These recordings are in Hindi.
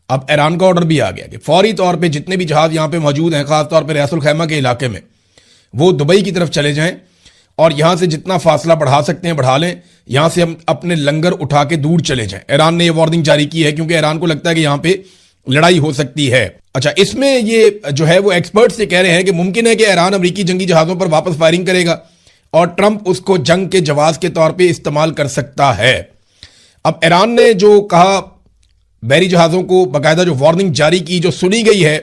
अब ईरान का ऑर्डर भी आ गया कि फौरी तौर पे जितने भी जहाज यहां पे मौजूद हैं, खासतौर पे रसूल खैमा के इलाके में, वो दुबई की तरफ चले जाएं और यहां से जितना फासला बढ़ा सकते हैं बढ़ा लें, यहां से हम अपने लंगर उठा के दूर चले जाएं। ईरान ने यह वार्निंग जारी की है क्योंकि ईरान को लगता है कि यहां पे लड़ाई हो सकती है। अच्छा, इसमें ये जो है वो एक्सपर्ट्स ये कह रहे हैं कि मुमकिन है कि ईरान अमेरिकी जंगी जहाजों पर वापस फायरिंग करेगा और ट्रंप उसको जंग के जवाब के तौर पर इस्तेमाल कर सकता है। अब ईरान ने जो कहा, बहरी जहाजों को बाकायदा जो वार्निंग जारी की, जो सुनी गई है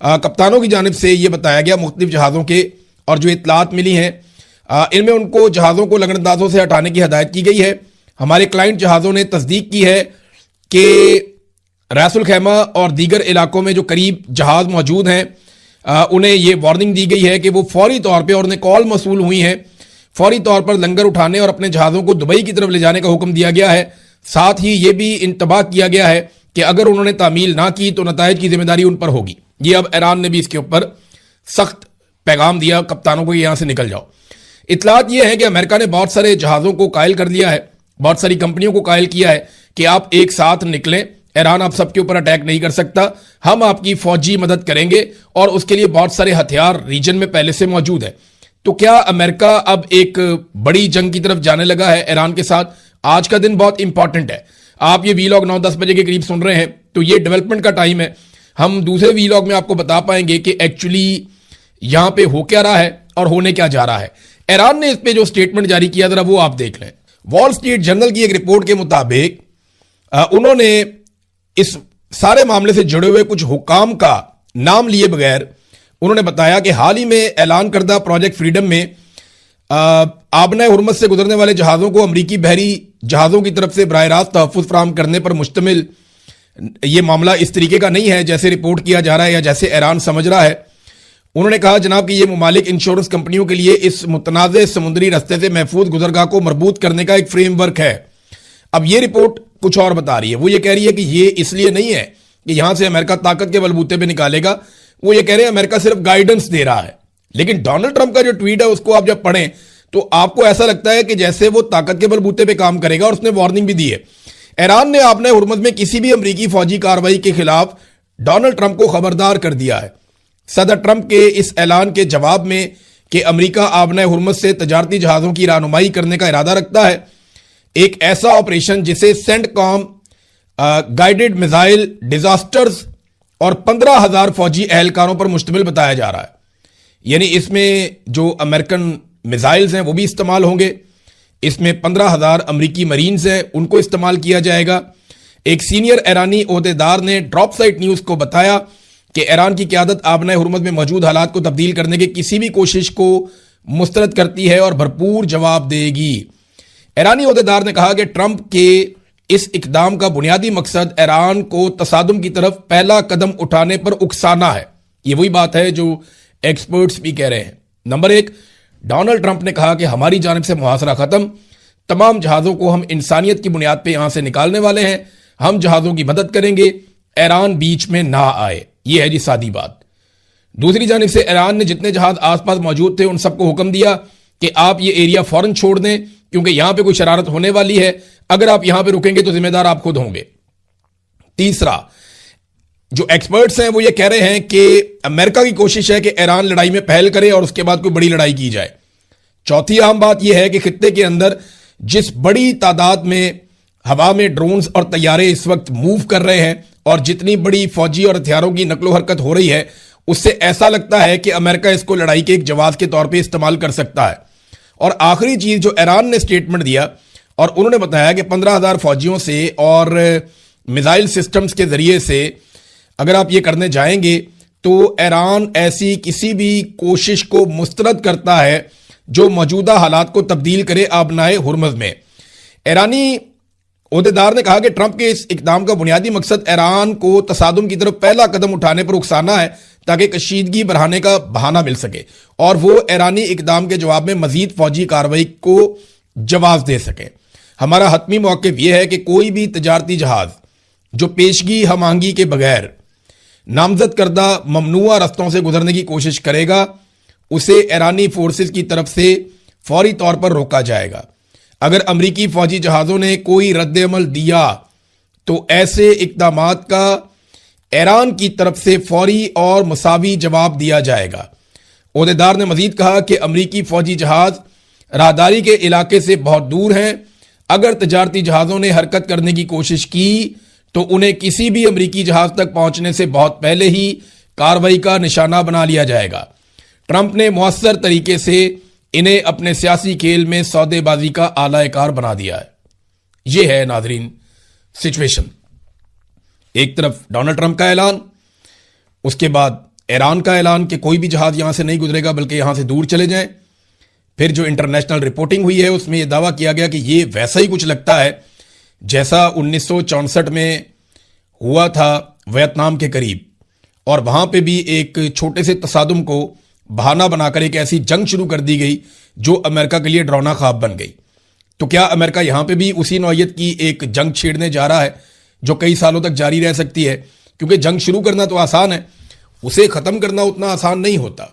कप्तानों की जानिब से, यह बताया गया मुख्तलिफ जहाजों के, और जो इतलात मिली हैं इनमें उनको जहाजों को लगनंदाजों से हटाने की हिदायत की गई है। हमारे क्लाइंट जहाजों ने तस्दीक की है कि रसूल खैमा और दीगर इलाकों में जो करीब जहाज मौजूद हैं उन्हें यह वार्निंग दी गई है कि वो फौरी तौर पर, और उन्हें कॉल मसूल हुई है, फौरी तौर पर लंगर उठाने और अपने जहाजों को दुबई की तरफ ले जाने का हुक्म दिया गया है। साथ ही यह भी इंतबाह किया गया है कि अगर उन्होंने तामील ना की तो नतायज की जिम्मेदारी उन पर होगी। ये अब ईरान ने भी इसके ऊपर सख्त पैगाम दिया कप्तानों को, यहां से निकल जाओ। इतलात यह है कि अमेरिका ने बहुत सारे जहाजों को कायल कर दिया है, बहुत सारी कंपनियों को कायल किया है कि आप एक साथ निकलें, ईरान आप सबके ऊपर अटैक नहीं कर सकता, हम आपकी फौजी मदद करेंगे, और उसके लिए बहुत सारे हथियार रीजन में पहले से मौजूद है। तो क्या अमेरिका अब एक बड़ी जंग की तरफ जाने लगा है ईरान के साथ? आज का दिन बहुत इंपॉर्टेंट है। आप ये वीलॉग 9-10 बजे के करीब सुन रहे हैं तो ये डेवलपमेंट का टाइम है। हम दूसरे वीलॉग में आपको बता पाएंगे कि एक्चुअली यहां पे हो क्या रहा है और होने क्या जा रहा है। ईरान ने इस पे जो स्टेटमेंट जारी किया, जरा वो आप देख लें। वॉल स्ट्रीट जर्नल की एक रिपोर्ट के मुताबिक उन्होंने इस सारे मामले से जुड़े हुए कुछ हुकाम का नाम लिए बगैर उन्होंने बताया कि हाल ही में ऐलान करदा प्रोजेक्ट फ्रीडम में आबना हुर्मत से गुजरने वाले जहाजों को अमरीकी बहरी जहाजों की तरफ से बराह रास्त तहफ़्फ़ुज़ फराहम करने पर मुश्तमिल यह मामला इस तरीके का नहीं है जैसे रिपोर्ट किया जा रहा है या जैसे ईरान समझ रहा है। उन्होंने कहा जनाब कि यह ममालिक इंश्योरेंस कंपनियों के लिए इस मुतनाज़ समुद्री रस्ते से महफूज गुजरगाह को मरबूत करने का एक फ्रेमवर्क है। अब यह रिपोर्ट कुछ और बता रही है। वो ये कह रही है कि यह इसलिए नहीं है कि यहां से अमेरिका ताकत के बलबूते पर निकालेगा, वो ये कह रहे हैं अमेरिका सिर्फ गाइडेंस दे रहा है। लेकिन डोनाल्ड ट्रंप का जो ट्वीट है उसको आप जब पढ़ें तो आपको ऐसा लगता है कि जैसे वो ताकत के बलबूते पे काम करेगा, और उसने वार्निंग भी दी है। ईरान ने आपने हुर्मत में किसी भी अमरीकी फौजी कार्रवाई के खिलाफ डोनाल्ड ट्रंप को खबरदार कर दिया है। सदर ट्रंप के इस ऐलान के जवाब में कि अमरीका आपने हुर्मत से तजारती जहाजों की रहनुमाई करने का इरादा रखता है, एक ऐसा ऑपरेशन जिसे सेंटकॉम गाइडेड मिसाइल डिजास्टर्स और 15,000 फौजी एहलकारों पर मुश्तमिल बताया जा रहा है। यानी इसमें जो अमेरिकन मिसाइल्स हैं वो भी इस्तेमाल होंगे, इसमें 15,000 अमरीकी मरीन्स हैं उनको इस्तेमाल किया जाएगा। एक सीनियर ईरानी ओहदेदार ने ड्रॉप साइट न्यूज को बताया कि ईरान की क़यादत आबना हुर्मत में मौजूद हालात को तब्दील करने की किसी भी कोशिश को मुस्तरद करती है और भरपूर जवाब देगी। ईरानी ओहदेदार ने कहा कि ट्रंप के इस इकदाम का बुनियादी मकसद ईरान को तसादुम की तरफ पहला कदम उठाने पर उकसाना है। यह वही बात है जो एक्सपर्ट्स भी कह रहे हैं। नंबर 1, डोनाल्ड ट्रंप ने कहा कि हमारी जानिब से मुहासरा खत्म, तमाम जहाजों को हम इंसानियत की बुनियाद पे यहां से निकालने वाले हैं, हम जहाजों की मदद करेंगे, ईरान बीच में ना आए। यह है जी सादी बात। दूसरी जानिब से ईरान ने जितने जहाज आसपास मौजूद थे उन सबको हुक्म दिया कि आप ये एरिया फौरन छोड़ दें क्योंकि यहां पे कोई शरारत होने वाली है, अगर आप यहां पे रुकेंगे तो जिम्मेदार आप खुद होंगे। तीसरा, जो एक्सपर्ट्स हैं वो ये कह रहे हैं कि अमेरिका की कोशिश है कि ईरान लड़ाई में पहल करे और उसके बाद कोई बड़ी लड़ाई की जाए। चौथी अहम बात यह है कि खित्ते के अंदर जिस बड़ी तादाद में हवा में ड्रोन्स और तैयारे इस वक्त मूव कर रहे हैं और जितनी बड़ी फौजी और हथियारों की नकलो हरकत हो रही है, उससे ऐसा लगता है कि अमेरिका इसको लड़ाई के एक जवाब के तौर पर इस्तेमाल कर सकता है। और आखिरी चीज जो ईरान ने स्टेटमेंट दिया और उन्होंने बताया कि 15,000 फौजियों से और मिसाइल सिस्टम्स के जरिए से अगर आप ये करने जाएंगे तो ईरान ऐसी किसी भी कोशिश को मुस्तरद करता है जो मौजूदा हालात को तब्दील करे आबनाए हुर्मज़ में। ईरानी ओहदेदार ने कहा कि ट्रंप के इस इकदाम का बुनियादी मकसद ईरान को तसादुम की तरफ पहला कदम उठाने पर उकसाना है ताकि कशीदगी बढ़ाने का बहाना मिल सके और वो ईरानी इकदाम के जवाब में मजीद फौजी कार्रवाई को जवाब दे सके। हमारा हतमी मौक़िफ़ यह है कि कोई भी तजारती जहाज जो पेशगी हमांगी के बगैर नामजद करदा ममनुआ रस्तों से गुजरने की कोशिश करेगा उसे ईरानी फोर्सेस की तरफ से फौरी तौर पर रोका जाएगा। अगर अमरीकी फौजी जहाज़ों ने कोई रद्द अमल दिया तो ऐसे इक़दामात का ईरान की तरफ से फौरी और मुसावी जवाब दिया जाएगा। ओहदेदार ने मजीद कहा कि अमरीकी फौजी जहाज राहदारी के इलाके से बहुत दूर हैं। अगर तजारती जहाजों ने हरकत करने की कोशिश की तो उन्हें किसी भी अमरीकी जहाज तक पहुंचने से बहुत पहले ही कार्रवाई का निशाना बना लिया जाएगा। ट्रंप ने मुअस्सर तरीके से इन्हें अपने सियासी खेल में सौदेबाजी का आला-ए-कार बना दिया है। यह है नाजरीन सिचुएशन। एक तरफ डोनाल्ड ट्रंप का ऐलान, उसके बाद ईरान का ऐलान कि कोई भी जहाज यहां से नहीं गुजरेगा बल्कि यहां से दूर चले जाएं। फिर जो इंटरनेशनल रिपोर्टिंग हुई है उसमें यह दावा किया गया कि यह वैसा ही कुछ लगता है जैसा 1964 में हुआ था वियतनाम के करीब, और वहां पे भी एक छोटे से तसादुम को बहाना बनाकर एक ऐसी जंग शुरू कर दी गई जो अमेरिका के लिए डरावना ख्वाब बन गई। तो क्या अमेरिका यहां पे भी उसी नौयत की एक जंग छेड़ने जा रहा है जो कई सालों तक जारी रह सकती है? क्योंकि जंग शुरू करना तो आसान है, उसे खत्म करना उतना आसान नहीं होता।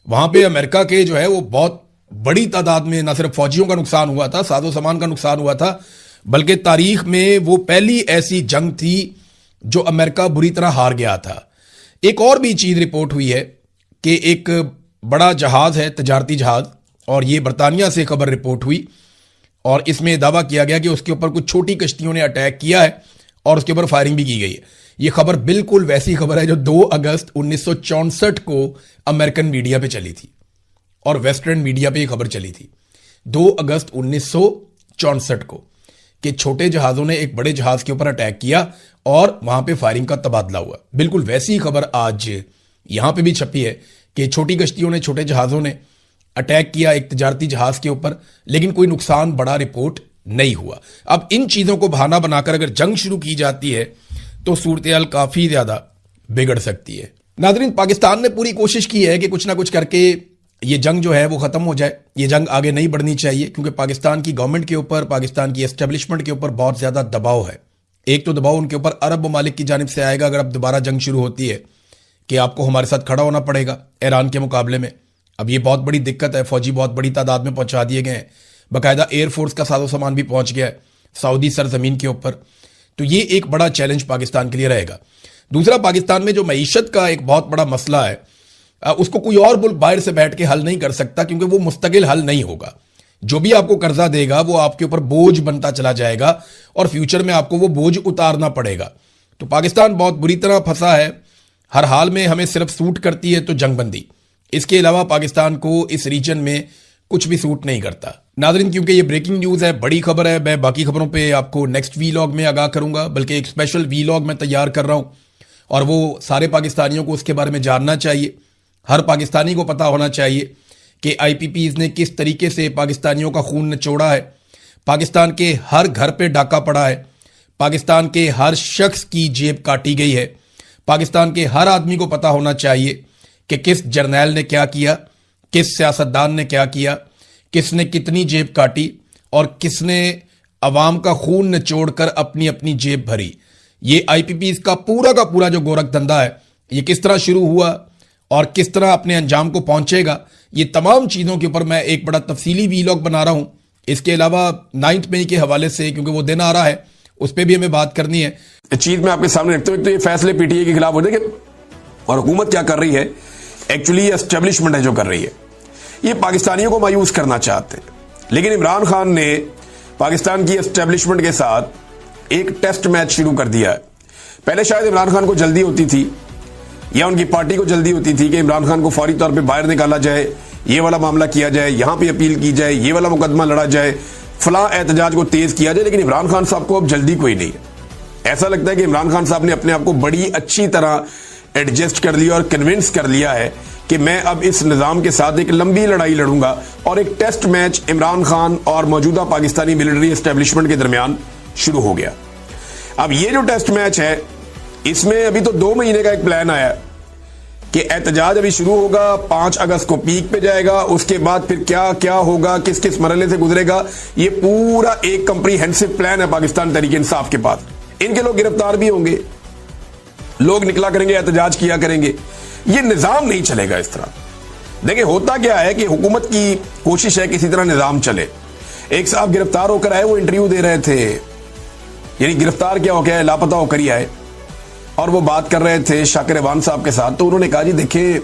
वहां पे अमेरिका के जो है वो बहुत बड़ी तादाद में न सिर्फ फौजियों का नुकसान हुआ था, साजो सामान का नुकसान हुआ था, बल्कि तारीख में वो पहली ऐसी जंग थी जो अमेरिका बुरी तरह हार गया था। एक और भी चीज रिपोर्ट हुई है कि एक बड़ा जहाज है, तजारती जहाज, और ये बरतानिया से खबर रिपोर्ट हुई और इसमें दावा किया गया कि उसके ऊपर कुछ छोटी कश्तियों ने अटैक किया है और उसके ऊपर फायरिंग भी की गई है। ये खबर बिल्कुल वैसी खबर है जो 2 अगस्त 1964 को अमेरिकन मीडिया पे चली थी और वेस्टर्न मीडिया पे ये खबर चली थी 2 अगस्त 1964 को, कि छोटे जहाजों ने एक बड़े जहाज के ऊपर अटैक किया और वहां पे फायरिंग का तबादला हुआ। बिल्कुल वैसी खबर आज यहां पे भी छपी है कि छोटी कश्तियों ने, छोटे जहाजों ने अटैक किया एक तजारती जहाज के ऊपर, लेकिन कोई नुकसान बड़ा रिपोर्ट नहीं हुआ। अब इन चीजों को बहाना बनाकर अगर जंग शुरू की जाती है तो सूरत-ए-हाल काफी ज्यादा बिगड़ सकती है। नाज़रीन, पाकिस्तान ने पूरी कोशिश की है कि कुछ ना कुछ करके ये जंग जो है वो खत्म हो जाए। ये जंग आगे नहीं बढ़नी चाहिए क्योंकि पाकिस्तान की गवर्नमेंट के ऊपर, पाकिस्तान की एस्टेब्लिशमेंट के ऊपर बहुत ज्यादा दबाव है। एक तो दबाव उनके ऊपर अरब ममालिक की जानिब से आएगा अगर अब दोबारा जंग शुरू होती है कि आपको हमारे साथ खड़ा होना पड़ेगा ईरान के मुकाबले में। अब ये बहुत बड़ी दिक्कत है, फौजी बहुत बड़ी तादाद में पहुंचा दिए गए हैं, बाकायदा एयरफोर्स का साजो सामान भी पहुंच गया है सऊदी सरजमीन के ऊपर। तो ये एक बड़ा चैलेंज पाकिस्तान के लिए रहेगा। दूसरा, पाकिस्तान में जो मईशत का एक बहुत बड़ा मसला है उसको कोई और मुल्क बाहर से बैठ के हल नहीं कर सकता क्योंकि वो मुस्तकिल हल नहीं होगा। जो भी आपको कर्जा देगा वो आपके ऊपर बोझ बनता चला जाएगा और फ्यूचर में आपको वो बोझ उतारना पड़ेगा। तो पाकिस्तान बहुत बुरी तरह फंसा है। हर हाल में हमें सिर्फ सूट करती है तो जंगबंदी, इसके अलावा पाकिस्तान को इस रीजन में कुछ भी सूट नहीं करता। नाज़रीन, क्योंकि ये ब्रेकिंग न्यूज है, बड़ी खबर है, मैं बाकी खबरों पे आपको नेक्स्ट वीलॉग में आगाह करूंगा, बल्कि एक स्पेशल वीलॉग मैं तैयार कर रहा हूं और वो सारे पाकिस्तानियों को उसके बारे में जानना चाहिए। हर पाकिस्तानी को पता होना चाहिए कि आईपीपीज ने किस तरीके से पाकिस्तानियों का खून निचोड़ा है, पाकिस्तान के हर घर पे डाका पड़ा है, पाकिस्तान के हर शख्स की जेब काटी गई है। पाकिस्तान के हर आदमी को पता होना चाहिए कि किस जर्नैल ने क्या किया, किस सियासतदान ने क्या किया, किसने कितनी जेब काटी और किसने अवाम का खून निचोड़कर अपनी अपनी जेब भरी। ये आईपीपीज का पूरा जो गोरख धंधा है ये किस तरह शुरू हुआ और किस तरह अपने अंजाम को पहुंचेगा, ये तमाम चीजों के ऊपर मैं एक बड़ा तफसीली वीलॉग बना रहा हूं। इसके अलावा 9 मई के हवाले से, क्योंकि वो दिन आ रहा है, उस पर भी हमें बात करनी है। चीज मैं आपके सामने रखते हुए, तो ये फैसले पीटीआई के खिलाफ हो जाएंगे और हुकूमत क्या कर रही है, एक्चुअली एस्टेब्लिशमेंट है जो कर रही है, ये पाकिस्तानियों को मायूस करना चाहते हैं। लेकिन इमरान खान ने पाकिस्तान की एस्टेब्लिशमेंट के साथ एक टेस्ट मैच शुरू कर दिया है। पहले शायद इमरान खान को जल्दी होती थी या उनकी पार्टी को जल्दी होती थी कि इमरान खान को फौरी तौर पे बाहर निकाला जाए, ये वाला मामला किया जाए, यहां पे अपील की जाए, ये वाला मुकदमा लड़ा जाए, फलां एहतजाज को तेज किया जाए। लेकिन इमरान खान साहब को अब जल्दी कोई नहीं है। ऐसा लगता है कि इमरान खान साहब ने अपने आप को बड़ी अच्छी तरह एडजस्ट कर लिया और कन्विंस कर लिया है कि मैं अब इस निजाम के साथ एक लंबी लड़ाई लड़ूंगा। और एक टेस्ट मैच इमरान खान और मौजूदा पाकिस्तानी मिलिट्री एस्टेब्लिशमेंट के दरमियान शुरू हो गया। अब ये जो टेस्ट मैच है इसमें अभी तो 2 महीने का एक प्लान आया कि एहतजाज अभी शुरू होगा, 5 अगस्त को पीक पे जाएगा, उसके बाद फिर क्या क्या होगा, किस किस मरहले से गुजरेगा, ये पूरा एक कंप्रीहेंसिव प्लान है पाकिस्तान तहरीक इंसाफ के पास। इनके लोग गिरफ्तार भी होंगे, लोग निकला करेंगे, एहतजाज किया करेंगे। ये निजाम नहीं चलेगा इस तरह। देखिए होता क्या है कि हुकूमत की कोशिश है किसी तरह निजाम चले। एक साहब गिरफ्तार होकर आए, वो इंटरव्यू दे रहे थे, यानी गिरफ्तार क्या हो गया है, लापता होकर ही आए। और वो बात कर रहे थे शाकिर रेवान साहब के साथ, तो उन्होंने कहा जी देखिए,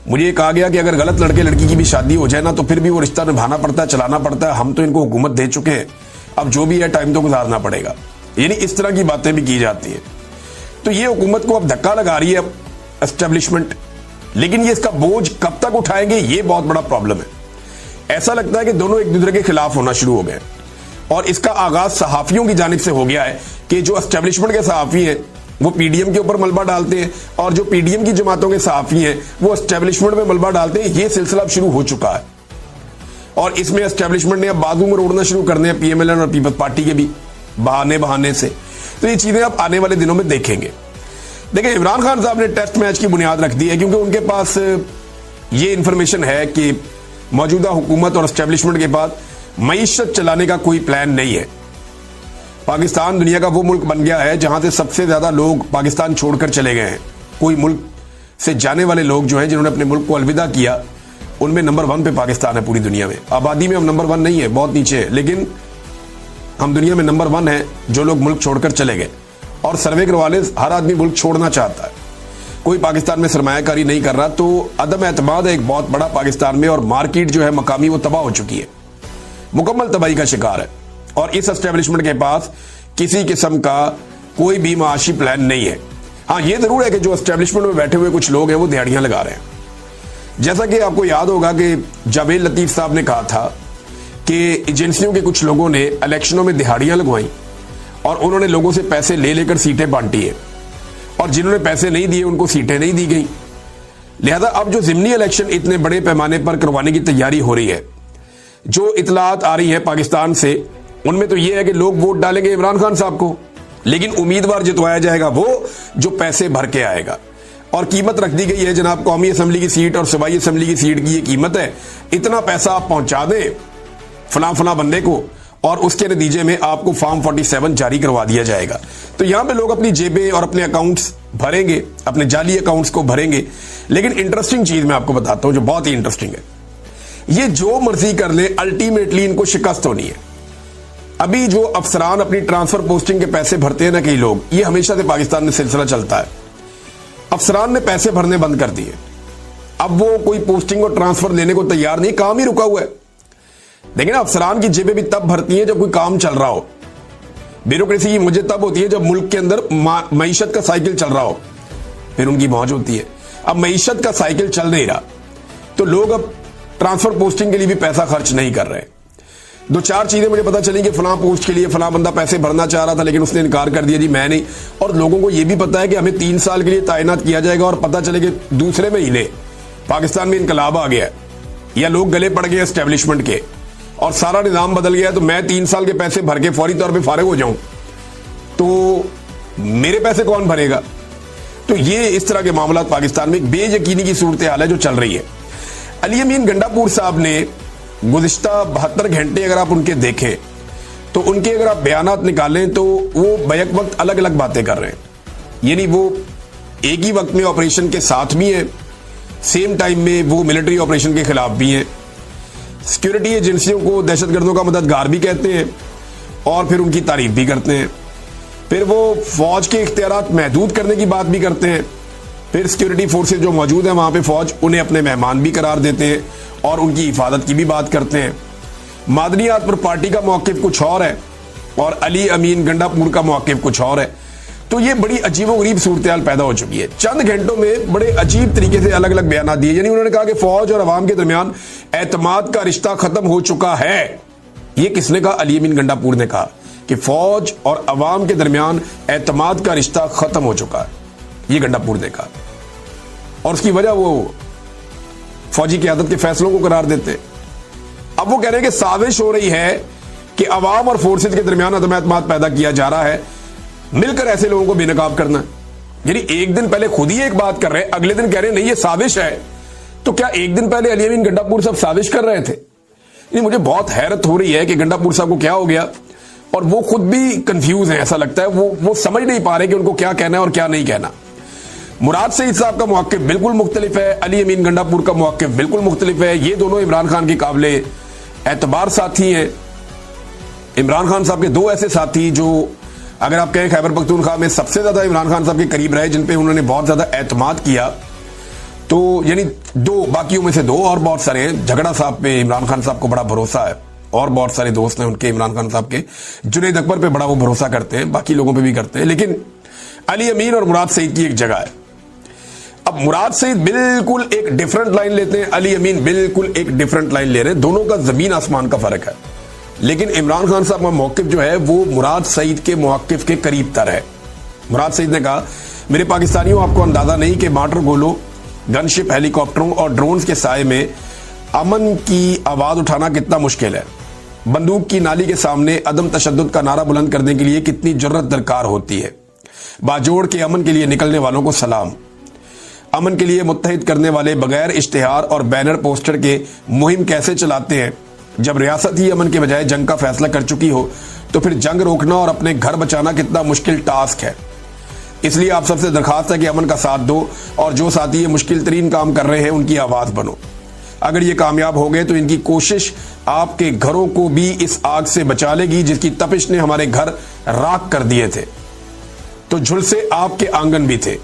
मुझे कहा गया कि अगर गलत लड़के लड़की की भी शादी हो जाए ना तो फिर भी वो रिश्ता निभाना पड़ता है, चलाना पड़ता है, हम तो इनको हुकूमत दे चुके हैं, अब जो भी है टाइम तो गुजारना पड़ेगा। यानी इस तरह की बातें भी की जाती है। तो ये हुकूमत को अब धक्का लगा रही है एस्टेब्लिशमेंट, लेकिन ये इसका बोझ कब तक उठाएंगे, ये बहुत बड़ा प्रॉब्लम है। ऐसा लगता है कि दोनों एक दूसरे के खिलाफ होना शुरू हो गए और इसका आगाज सहाफियों की जानिब से हो गया है कि जो एस्टेब्लिशमेंट के सहाफी हैं वो पीडीएम के ऊपर मलबा डालते हैं और जो पीडीएम की जमातों के सहाफी हैं वो एस्टेब्लिशमेंट में मलबा डालते हैं। ये सिलसिला अब शुरू हो चुका है और इसमें एस्टेब्लिशमेंट ने अब बाजू में रोड़ना शुरू करने हैं पीएमएलएन और पीपल्स पार्टी के भी बहाने से। तो ये चीजें आप आने वाले दिनों में देखेंगे। देखिए, इमरान खान साहब ने टेस्ट मैच की बुनियाद रख दी है क्योंकि उनके पास ये इंफॉर्मेशन है कि मौजूदा हुकूमत और एस्टेब्लिशमेंट के पास मईशत चलाने का कोई प्लान नहीं है। पाकिस्तान दुनिया का वो मुल्क बन गया है जहां से सबसे ज्यादा लोग पाकिस्तान छोड़कर चले गए हैं। कोई मुल्क से जाने वाले लोग जो हैं जिन्होंने अपने मुल्क को अलविदा किया, उनमें नंबर 1 पे पाकिस्तान है पूरी दुनिया में। आबादी में हम नंबर 1 नहीं है, बहुत नीचे है, लेकिन हम दुनिया में नंबर 1 है जो लोग मुल्क छोड़कर चले गए। और सर्वे करवा ले, हर आदमी मुल्क छोड़ना चाहता है, कोई पाकिस्तान में सरमायाकारी नहीं कर रहा। तो अदम एतमाद है एक बहुत बड़ा पाकिस्तान में और मार्केट जो है मकामी वो तबाह हो चुकी है, मुकम्मल तबाही का शिकार है। और इस एस्टेब्लिशमेंट के पास किसी किस्म का कोई भी माशी प्लान नहीं है। हाँ, ये जरूर है कि जो एस्टेब्लिशमेंट में बैठे हुए कुछ लोग हैं वो दिहाड़ियां लगा रहे हैं। जैसा कि आपको याद होगा कि जावेद लतीफ साहब ने कहा था कि एजेंसियों के कुछ लोगों ने इलेक्शनों में दिहाड़ियां लगवाई और उन्होंने लोगों से पैसे ले लेकर सीटें बांटी है और जिन्होंने पैसे नहीं दिए उनको सीटें नहीं दी गई। लिहाजा अब जो जिमनी इलेक्शन इतने बड़े पैमाने पर करवाने की तैयारी हो रही है, जो इतलात आ रही है पाकिस्तान से, उनमें तो यह है कि लोग वोट डालेंगे इमरान खान साहब को, लेकिन उम्मीदवार जितवाया जाएगा वो जो पैसे भर के आएगा। और कीमत रख दी गई है जनाब, कौमी असम्बली की सीट और सूबाई असम्बली की सीट की ये कीमत है, इतना पैसा आप पहुंचा दें फला बंदे को और उसके नतीजे में आपको फॉर्म 47 जारी करवा दिया जाएगा। तो यहां पे लोग अपनी जेबें और अपने अकाउंट्स भरेंगे, अपने जाली अकाउंट्स को भरेंगे। लेकिन इंटरेस्टिंग चीज मैं आपको बताता हूं जो बहुत ही इंटरेस्टिंग है, ये जो मर्जी कर ले अल्टीमेटली इनको शिकस्त होनी है। अभी जो अफसरान अपनी ट्रांसफर पोस्टिंग के पैसे भरते हैं ना कई लोग, ये हमेशा से पाकिस्तान में सिलसिला चलता है। अफसरान ने पैसे भरने बंद कर दिए, अब वो कोई पोस्टिंग और ट्रांसफर लेने को तैयार नहीं, काम ही रुका हुआ है। देखिए ना, अफसरान की जेबें भी तब भरती हैं जब कोई काम चल रहा हो। ब्यूरोक्रेसी की मुझे तब होती है जब मुल्क के अंदर मईशत का साइकिल चल रहा हो, फिर उनकी मौज होती है। अब मईशत का साइकिल चल नहीं रहा तो लोग अब ट्रांसफर पोस्टिंग के लिए भी पैसा खर्च नहीं कर रहे। 2-4 चीजें मुझे पता चली कि फलां पोस्ट के लिए फलां बंदा पैसे भरना चाह रहा था लेकिन उसने इनकार कर दिया, जी मैं नहीं। और लोगों को यह भी पता है कि हमें 3 साल के लिए तैनात किया जाएगा और पता चले कि दूसरे महीने पाकिस्तान में इनकलाब आ गया या लोग गले पड़ गए एस्टेब्लिशमेंट के और सारा निजाम बदल गया, तो मैं 3 साल के पैसे भर के फौरी तौर पर फारिग हो जाऊं तो मेरे पैसे कौन भरेगा। तो ये इस तरह के मामला पाकिस्तान में एक बेयकीनी की सूरत हाल है जो चल रही है। अली अमीन गंडापुर साहब ने गुज़िश्ता 72 घंटे अगर आप उनके देखें तो उनके अगर आप बयानात निकालें तो वो बैक वक्त अलग अलग बातें कर रहे हैं। यानी वो एक ही वक्त में ऑपरेशन के साथ भी हैं, सेम टाइम में वो मिलिट्री ऑपरेशन के खिलाफ भी हैं, सिक्योरिटी एजेंसियों को दहशतगर्दों का मददगार भी कहते हैं और फिर उनकी तारीफ भी करते हैं। फिर वो फौज के इख्तियारात महदूद करने की बात भी करते हैं। फिर सिक्योरिटी फोर्सेज जो मौजूद है वहां पे फौज उन्हें अपने मेहमान भी करार देते हैं और उनकी हिफाजत की भी बात करते हैं। मादनियात पर पार्टी का मौक़िफ़ कुछ और है और अली अमीन गंडापुर का मौक़िफ़ कुछ और है। तो ये बड़ी अजीबोगरीब सूरत हाल पैदा हो चुकी है। चंद घंटों में बड़े अजीब तरीके से अलग अलग बयान दिए। यानी उन्होंने कहा कि फौज और अवाम के दरमियान एतमाद का रिश्ता खत्म हो चुका है। ये किसने कहा? अली अमीन गंडापुर ने कहा कि फौज और अवाम के दरमियान एतमाद का रिश्ता खत्म हो चुका है, ये गंडापुर ने कहा। और उसकी वजह वो फौजी क़यादत के फैसलों को करार देते। अब वो कह रहे हैं कि साजिश हो रही है कि अवाम और फोर्सेज के दरमियान अदम एतमाद पैदा किया जा रहा है, मिलकर ऐसे लोगों को बेनकाब करना। यानी एक दिन पहले खुद ही एक बात कर रहे हैं, अगले दिन कह रहे हैं नहीं ये साजिश है। तो क्या एक दिन पहले अली अमीन गंडापुर साहब साजिश कर रहे थे? ये मुझे बहुत हैरत हो रही है कि गंडापुर साहब को क्या हो गया और वो खुद भी कंफ्यूज है। ऐसा लगता है वो समझ नहीं पा रहे कि उनको क्या कहना है और क्या नहीं कहना। मुराद सईद साहब का मौक़िफ़ बिल्कुल मुख्तलिफ है, अली अमीन गंडापुर का मौक़िफ़ बिल्कुल मुख्तलिफ है। ये दोनों इमरान खान के काबिले एतबार साथी हैं। इमरान खान साहब के दो ऐसे साथी जो अगर आप कहें खैबर पख्तूनख्वा में सबसे ज्यादा इमरान खान साहब के करीब रहे, जिन पे उन्होंने बहुत ज्यादा एतमाद किया, तो यानी दो, बाकियों में से दो, और बहुत सारे हैं। झगड़ा साहब पे इमरान खान साहब को बड़ा भरोसा है, और बहुत सारे दोस्त हैं उनके इमरान खान साहब के। जुनैद अकबर पे बड़ा वो भरोसा करते हैं, बाकी लोगों पे भी करते हैं। लेकिन अली अमीन और मुराद सईद की एक जगह है। अब मुराद सईद बिल्कुल एक डिफरेंट लाइन लेते हैं, अली अमीन बिल्कुल एक डिफरेंट लाइन ले रहे हैं। दोनों का जमीन आसमान का फर्क है। लेकिन इमरान खान साहब का मौकिफ जो है वो मुराद सईद के मौकिफ के करीब तर है। मुराद सईद ने कहा, मेरे पाकिस्तानियों, आपको अंदाजा नहीं कि मार्टर गोलों, गनशिप, हेलीकॉप्टरों और ड्रोन्स के साए में अमन की आवाज उठाना कितना मुश्किल है। बंदूक की नाली के सामने अदम तशद्दुद का नारा बुलंद करने के लिए कितनी जुर्रत दरकार होती है। बाजोड़ के अमन के लिए निकलने वालों को सलाम। अमन के लिए मुत्तहिद करने वाले बगैर इश्तिहार और बैनर पोस्टर के मुहिम कैसे चलाते हैं। जब रियासत ही अमन के बजाय जंग का फैसला कर चुकी हो तो फिर जंग रोकना और अपने घर बचाना कितना मुश्किल टास्क है। इसलिए आप सबसे दरखास्त है कि अमन का साथ दो, और जो साथी ये मुश्किल तरीन काम कर रहे हैं उनकी आवाज बनो। अगर ये कामयाब हो गए तो इनकी कोशिश आपके घरों को भी इस आग से बचा लेगी जिसकी तपिश ने हमारे घर राख कर दिए थे, तो झुलसे आपके आंगन भी थे।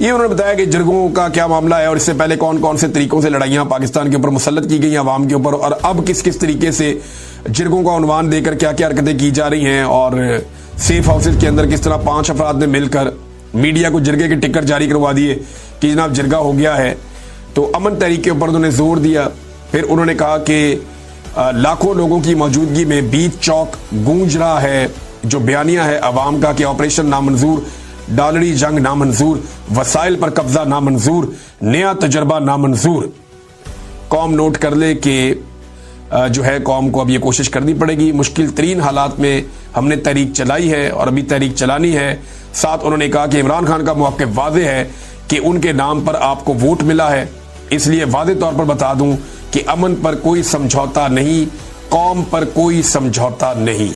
ये उन्होंने बताया कि जिरगों का क्या मामला है, और इससे पहले कौन कौन से तरीकों से लड़ाइयां पाकिस्तान के ऊपर मुसल्लत की गई आवाम के ऊपर, और अब किस किस तरीके से जिरगों का उन्वान देकर क्या क्या हरकतें की जा रही हैं, और सेफ हाउसेज के अंदर किस तरह 5 अफराद ने मिलकर मीडिया को जिरगे के टिकट जारी करवा दिए कि जनाब जिरगा हो गया है। तो अमन तहरीक के ऊपर उन्होंने जोर दिया। फिर उन्होंने कहा कि लाखों लोगों की मौजूदगी में बीच चौक गूंज रहा है जो बयानिया है अवाम का कि ऑपरेशन नामंजूर, डॉलरी जंग नामंजूर, वसाइल पर कब्जा नामंजूर, नया तजर्बा नामंजूर। कौम नोट कर ले कि जो है कौम को अब ये कोशिश करनी पड़ेगी। मुश्किल तरीन हालात में हमने तहरीक चलाई है और अभी तहरीक चलानी है। साथ उन्होंने कहा कि इमरान खान का मौक़िफ़ वाज़ेह है कि उनके नाम पर आपको वोट मिला है, इसलिए वाज़ेह तौर पर बता दूं कि अमन पर कोई समझौता नहीं, कौम पर कोई समझौता नहीं।